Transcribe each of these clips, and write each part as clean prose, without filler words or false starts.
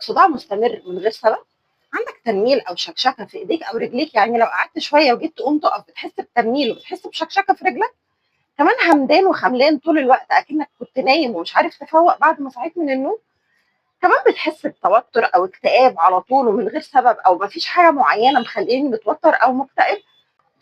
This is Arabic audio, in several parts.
صداع مستمر من غير سبب؟ عندك تنميل أو شكشكة في إيديك أو رجليك، يعني لو قعدت شوية وجيت تقوم تقف بتحس بتنميل وبتحس بشكشكة في رجلك؟ كمان همدان وخملان طول الوقت أكنك كنت نايم ومش عارف تفوق بعد ما صحيت من النوم؟ كمان بتحس بتوتر أو اكتئاب على طول ومن غير سبب، أو مفيش حاجة معينة مخليني متوتر أو مكتئب؟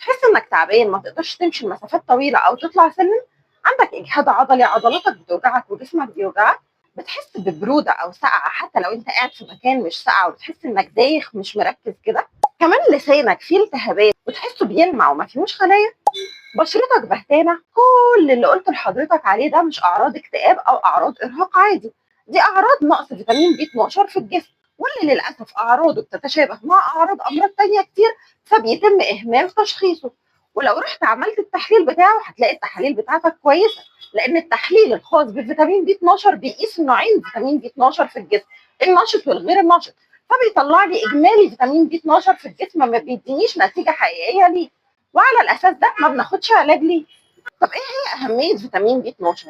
تحس إنك تعبان ما تقدرش تمشي لمسافات طويلة أو تطلع سلم؟ عندك إجهاد عضلي، عضلاتك بتوجعك وجسمك بيوجعك؟ بتحس ببرودة أو سقعة حتى لو أنت قاعد في مكان مش ساقع وبتحس إنك دايخ مش مركز كده؟ كمان لسانك فيه التهابات وتحسه بيلمع وما فيهوش خلايا؟ بشرتك بهتانة؟ كل اللي قلت لحضرتك عليه ده مش أعراض اكتئاب أو أعراض إرهاق عادي، دي أعراض نقص فيتامين بي 12 في الجسم، واللي للأسف أعراضه بتتشابه مع أعراض أمراض تانية كتير، فبيتم إهمال تشخيصه. ولو رحت عملت التحليل بتاعه هتلاقي التحاليل بتاعتك كويسة، لأن التحليل الخاص بفيتامين بي 12 بيقيس نوعين فيتامين بي 12 في الجسم، النشط والغير النشط، فبيطلع لي إجمالي فيتامين بي 12 في الجسم، ما بيدينيش نتيجة حقيقية ليه، وعلى الأساس ده ما بناخدش علاج ليه. طب إيه هي أهمية فيتامين بي 12؟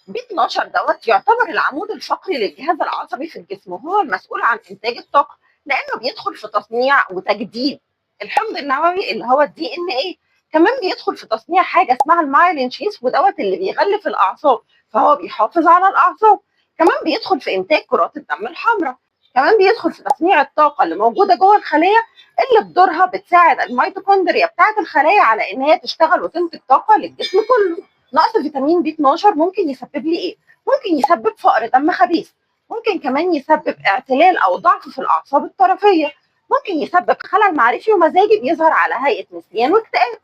بي 12 دوت يعتبر العمود الفقري للجهاز العصبي في الجسم، وهو المسؤول عن إنتاج الطاقة، لأنه بيدخل في تصنيع وتجديد الحمض النووي اللي هو الدي ان ايه. كمان بيدخل في تصنيع حاجة اسمها المايلين شيث، ودوت اللي بيغلف الأعصاب، فهو بيحافظ على الأعصاب. كمان بيدخل في إنتاج كرات الدم الحمراء. كمان بيدخل في تصنيع الطاقة اللي موجودة جوه الخلية، اللي بدورها بتساعد الميتوكوندريا بتاعت الخلايا على إن هي تشتغل وتنتج طاقة للجسم كله. نقص فيتامين بي 12 ممكن يسبب لي ايه؟ ممكن يسبب فقر دم خبيث، ممكن كمان يسبب اعتلال او ضعف في الاعصاب الطرفيه، ممكن يسبب خلل معرفي ومزاجي بيظهر على هيئه نسيان واكتئاب.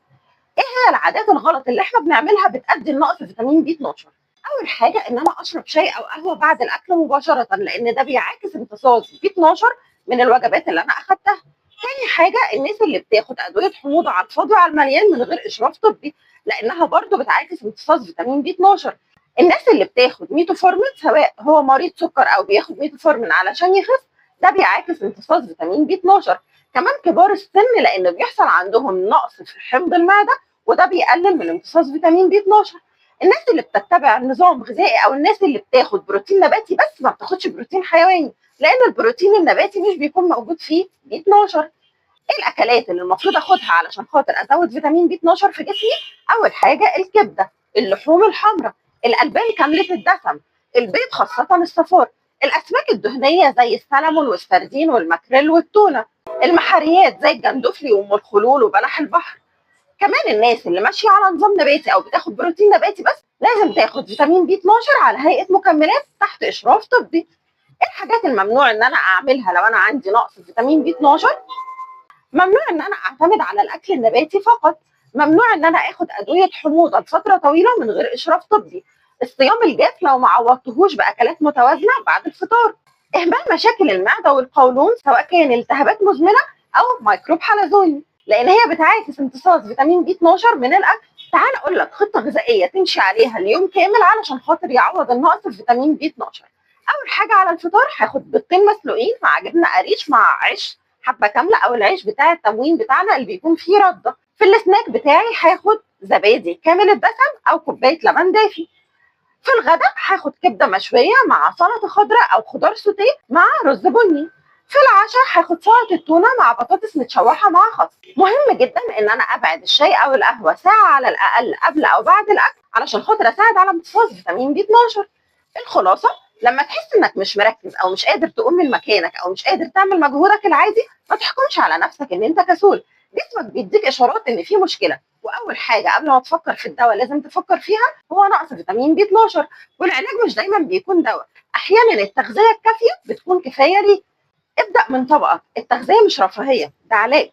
ايه هي العادات الغلط اللي احنا بنعملها بتؤدي لنقص فيتامين بي 12؟ اول حاجه ان انا اشرب شاي او قهوه بعد الاكل مباشره، لان ده بيعاكس امتصاص بي 12 من الوجبات اللي انا اخدتها. تاني حاجه الناس اللي بتاخد ادويه حموضه على الفاضي وعلى المليان من غير اشراف طبي، لانها برضو بتعاكس امتصاص فيتامين بي 12. الناس اللي بتاخد ميتوفورمين، سواء هو مريض سكر او بياخد ميتوفورمين علشان يخس، ده بيعاكس امتصاص فيتامين بي 12. كمان كبار السن لان بيحصل عندهم نقص في حمض المعده، وده بيقلل من امتصاص فيتامين بي 12. الناس اللي بتتبع نظام غذائي او الناس اللي بتاخد بروتين نباتي بس ما بتاخدش بروتين حيواني، لان البروتين النباتي مش بيكون موجود فيه بي 12. ايه الاكلات اللي المفروض اخدها علشان خاطر ازود فيتامين بي 12 في جسمي؟ اول حاجه الكبده، اللحوم الحمراء، الالبان كامله الدسم، البيض خاصه الصفار، الاسماك الدهنيه زي السلمون والسردين والماكريل والتونه، المحاريات زي الجندفلي وام الخلول وبلح البحر. كمان الناس اللي ماشيه على نظام نباتي او بتاخد بروتين نباتي بس لازم تاخد فيتامين بي 12 على هيئه مكملات تحت اشراف طبي. ايه الحاجات الممنوع ان انا اعملها لو انا عندي نقص فيتامين بي 12؟ ممنوع ان انا اعتمد على الاكل النباتي فقط، ممنوع ان انا اخد ادويه حموضه لفتره طويله من غير اشراف طبي، الصيام الجاف لو ما عوضتهوش باكلات متوازنه بعد الفطار، اهمال مشاكل المعده والقولون سواء كان التهابات مزمنه او ميكروب حلزوني، لان هي بتعاكس امتصاص فيتامين بي 12 من الاكل. تعال اقول لك خطه غذائيه تمشي عليها اليوم كامل علشان خاطر يعوض النقص في فيتامين بي 12. اول حاجه على الفطار هاخد بيضتين مسلوقين مع جبنه قريش مع عيش حبه كامله او العيش بتاع التموين بتاعنا اللي بيكون فيه رده. في السناك بتاعي هاخد زبادي كامل الدسم او كوبايه لبن دافي. في الغداء هاخد كبده مشويه مع سلطه خضراء او خضار سوتيه مع رز بني. في العشاء هاخد سلطه تونه مع بطاطس متشوحه مع خس. مهم جدا ان انا ابعد الشاي او القهوه ساعه على الاقل قبل او بعد الاكل علشان خاطر اساعد على امتصاص فيتامين بي 12. الخلاصه، لما تحس انك مش مركز او مش قادر تقوم من مكانك او مش قادر تعمل مجهودك العادي، ما تحكمش على نفسك ان انت كسول. جسمك بيديك اشارات ان في مشكله، واول حاجه قبل ما تفكر في الدواء لازم تفكر فيها هو نقص فيتامين بي 12. والعلاج مش دايما بيكون دواء، احيانا التغذيه الكافيه بتكون كفايه ليك. ابدا من طبقك، التغذيه مش رفاهيه، ده علاج.